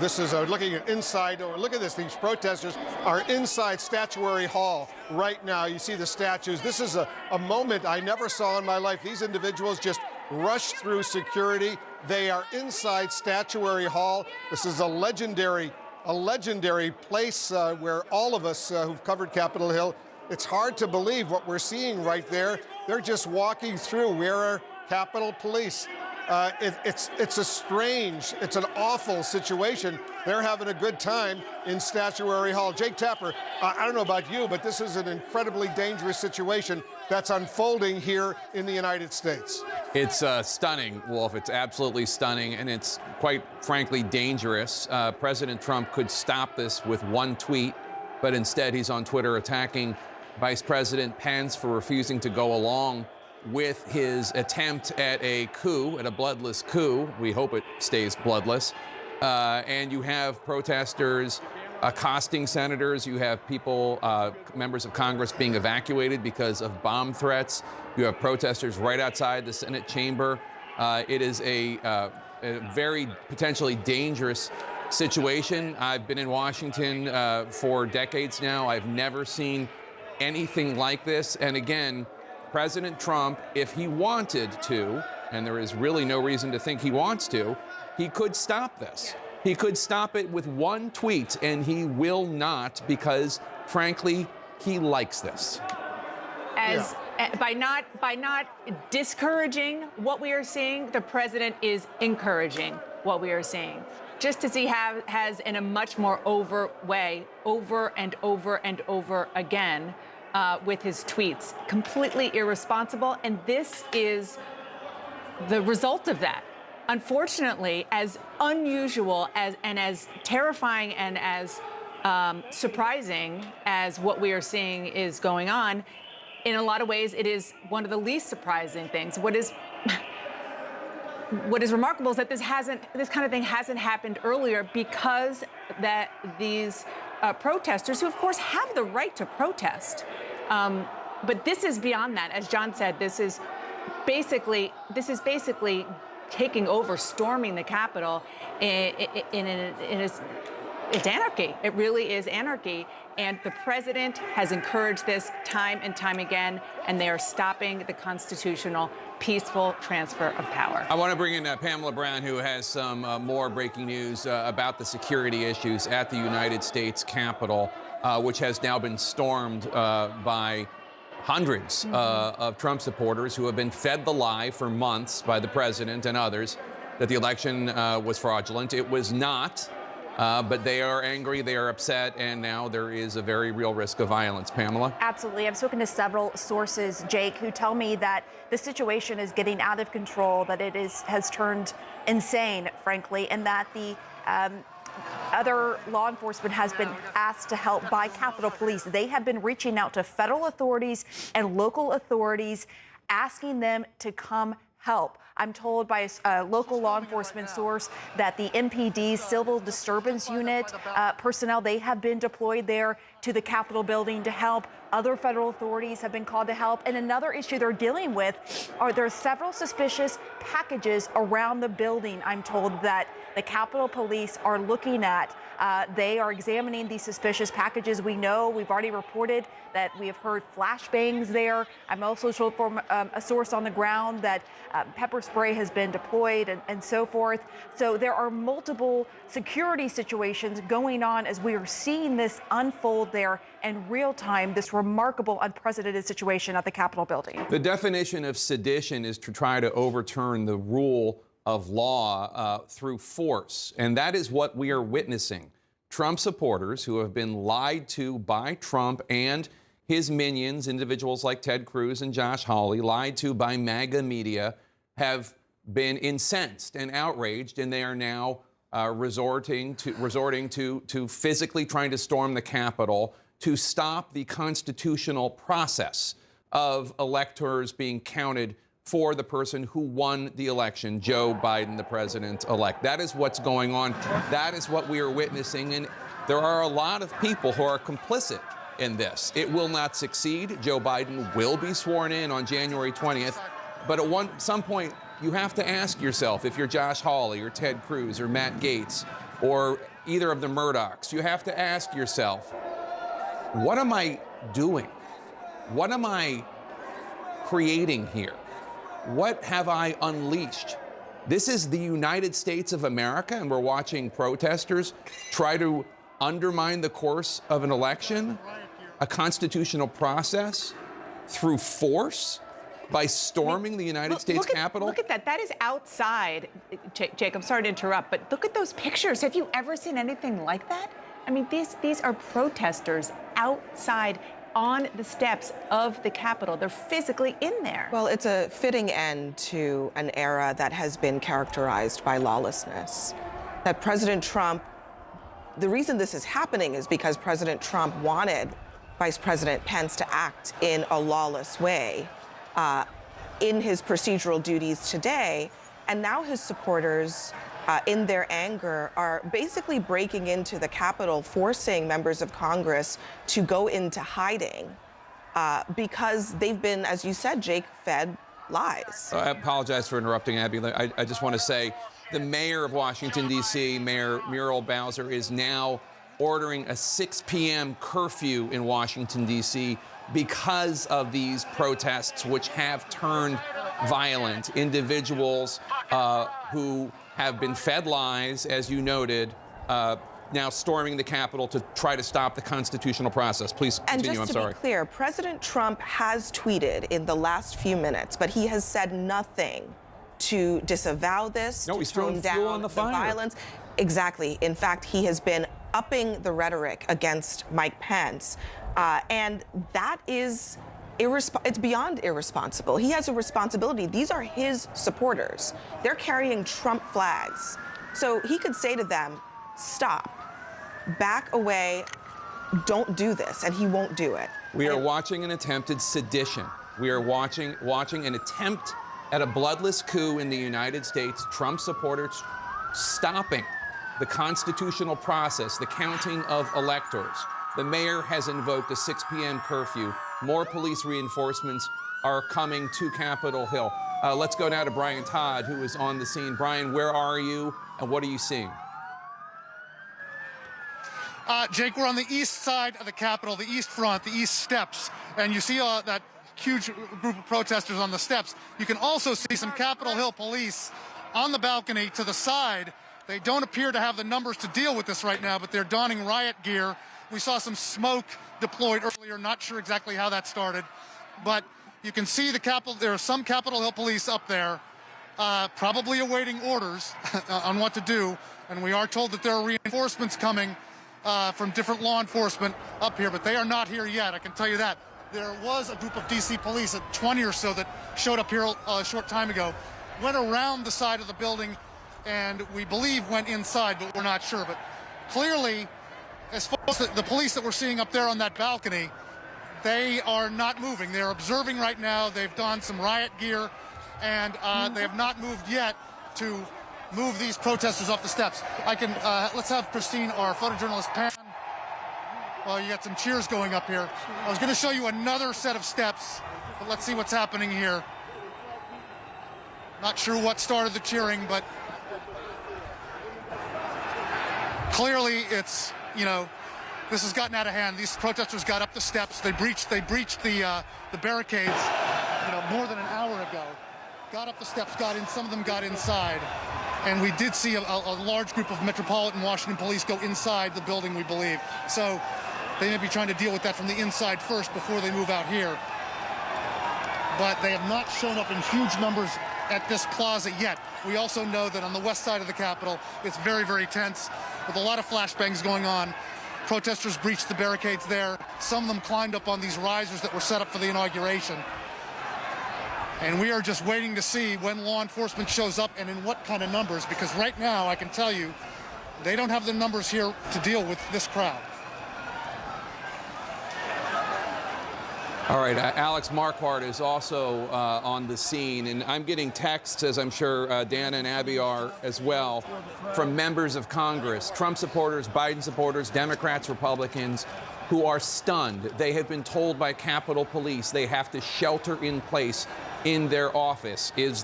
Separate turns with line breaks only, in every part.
This is looking at inside, or look at this, these protesters are inside Statuary Hall right now. You see the statues. This is a moment I never saw in my life. These individuals just rushed through security. They are inside Statuary Hall. This is a legendary place where all of us who've covered Capitol Hill, it's hard to believe what we're seeing right there. They're just walking through. Where are Capitol Police? It's an awful situation. They're having a good time in Statuary Hall. Jake Tapper, I don't know about you, but this is an incredibly dangerous situation that's unfolding here in the United States.
It's stunning, Wolf. It's absolutely stunning, and it's quite frankly dangerous. President Trump could stop this with one tweet, but instead he's on Twitter attacking Vice President Pence for refusing to go along with his attempt at a coup, at a bloodless coup. We hope it stays bloodless. And you have protesters accosting senators. You have people, members of Congress being evacuated because of bomb threats. You have protesters right outside the Senate chamber. It is a very potentially dangerous situation. I've been in Washington for decades now. I've never seen anything like this. And again, President Trump, if he wanted to, and there is really no reason to think he wants to, he could stop this. He could stop it with one tweet, and he will not because, frankly, he likes this.
By not discouraging what we are seeing, the president is encouraging what we are seeing. Just as he has in a much more over and over again. With his tweets, completely irresponsible, and this is the result of that. Unfortunately, as unusual and as terrifying and as surprising as what we are seeing is going on, in a lot of ways, it is one of the least surprising things. What is remarkable is that this kind of thing hasn't happened earlier because that these protesters, who of course have the right to protest, but this is beyond that. As John said, this is basically taking over, storming the Capitol. It's anarchy. It really is anarchy. And the president has encouraged this time and time again, and they are stopping the constitutional, peaceful transfer of power.
I want to bring in Pamela Brown, who has some more breaking news about the security issues at the United States Capitol, which has now been stormed by hundreds of Trump supporters who have been fed the lie for months by the president and others that the election was fraudulent. It was not. But they are angry, they are upset, and now there is a very real risk of violence. Pamela?
Absolutely. I've spoken to several sources, Jake, who tell me that the situation is getting out of control, that it has turned insane, frankly, and that the other law enforcement has been asked to help by Capitol Police. They have been reaching out to federal authorities and local authorities, asking them to come help. I'm told by a local law enforcement source that the MPD's Civil Disturbance Unit personnel, they have been deployed there to the Capitol building to help. Other federal authorities have been called to help. And another issue they're dealing with are there are several suspicious packages around the building, I'm told, that the Capitol Police are looking at. They are examining these suspicious packages. We know, we've already reported that we have heard flashbangs there. I'm also told from a source on the ground that pepper spray has been deployed and so forth. So there are multiple security situations going on as we are seeing this unfold there in real time, this remarkable, unprecedented situation at the Capitol building.
The definition of sedition is to try to overturn the rule of law through force, and that is what we are witnessing. Trump supporters who have been lied to by Trump and his minions, individuals like Ted Cruz and Josh Hawley, lied to by MAGA media, have been incensed and outraged, and they are now resorting to physically trying to storm the Capitol to stop the constitutional process of electors being counted for the person who won the election, Joe Biden, the president-elect. That is what's going on. That is what we are witnessing, and there are a lot of people who are complicit in this. It will not succeed. Joe Biden will be sworn in on January 20th, but at some point, you have to ask yourself, if you're Josh Hawley or Ted Cruz or Matt Gaetz or either of the Murdochs, you have to ask yourself, what am I doing? What am I creating here? What have I unleashed? This is the United States of America, and we're watching protesters try to undermine the course of an election, a constitutional process, through force, by storming the United States Capitol.
Look at that. That is outside. Jake, I'm sorry to interrupt, but look at those pictures. Have you ever seen anything like that? I mean, these are protesters outside on the steps of the Capitol. They're physically in there.
Well, it's a fitting end to an era that has been characterized by lawlessness. That President Trump, the reason this is happening is because President Trump wanted Vice President Pence to act in a lawless way in his procedural duties today. And now his supporters, in their anger, are basically breaking into the Capitol, forcing members of Congress to go into hiding because they've been, as you said, Jake, fed lies.
I apologize for interrupting, Abby. I just want to say the mayor of Washington, D.C., Mayor Muriel Bowser, is now ordering a 6 p.m. curfew in Washington, D.C. because of these protests, which have turned violent. Individuals who have been fed lies, as you noted, now storming the Capitol to try to stop the constitutional process. Please continue.
And just to be clear, President Trump has tweeted in the last few minutes, but he has said nothing to disavow this,
no,
to
he's
tone down
on the
violence. Exactly. In fact, he has been upping the rhetoric against Mike Pence, and that is it's beyond irresponsible. He has a responsibility. These are his supporters. They're carrying Trump flags. So he could say to them, stop, back away, don't do this, and he won't do it.
We are watching an attempted sedition. We are watching an attempt at a bloodless coup in the United States. Trump supporters stopping the constitutional process, the counting of electors. The mayor has invoked a 6 p.m. curfew. More police reinforcements are coming to Capitol Hill. Let's go now to Brian Todd, who is on the scene. Brian, where are you and what are you seeing?
Jake, we're on the east side of the Capitol, the east front, the east steps, and you see that huge group of protesters on the steps. You can also see some Capitol Hill police on the balcony to the side. They don't appear to have the numbers to deal with this right now, but they're donning riot gear. We saw some smoke deployed earlier, not sure exactly how that started, but you can see there are some Capitol Hill police up there, probably awaiting orders on what to do, and we are told that there are reinforcements coming from different law enforcement up here, but they are not here yet, I can tell you that. There was a group of D.C. police, 20 or so, that showed up here a short time ago, went around the side of the building, and we believe went inside, but we're not sure. But clearly, as far as the police that we're seeing up there on that balcony, they are not moving. They're observing right now. They've donned some riot gear, and they have not moved yet to move these protesters off the steps. Let's have Christine, our photojournalist, pan. Well, you got some cheers going up here. I was going to show you another set of steps, but let's see what's happening here. Not sure what started the cheering, but clearly it's, this has gotten out of hand. These protesters got up the steps. They breached the barricades, more than an hour ago. Got up the steps, got in. Some of them got inside. And we did see a large group of Metropolitan Washington police go inside the building, we believe. So they may be trying to deal with that from the inside first before they move out here. But they have not shown up in huge numbers at this plaza yet. We also know that on the west side of the Capitol, it's very, very tense with a lot of flashbangs going on. Protesters breached the barricades there. Some of them climbed up on these risers that were set up for the inauguration. And we are just waiting to see when law enforcement shows up and in what kind of numbers, because right now, I can tell you, they don't have the numbers here to deal with this crowd.
All right, Alex Marquardt is also on the scene, and I'm getting texts, as I'm sure Dana and Abby are as well, from members of Congress, Trump supporters, Biden supporters, Democrats, Republicans, who are stunned. They have been told by Capitol Police they have to shelter in place in their office. Is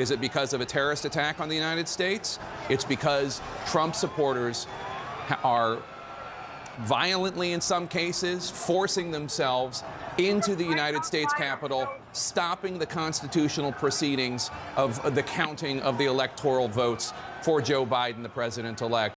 Is it because of a terrorist attack on the United States? It's because Trump supporters are violently, in some cases, forcing themselves into the United States Capitol, stopping the constitutional proceedings of the counting of the electoral votes for Joe Biden, the president-elect.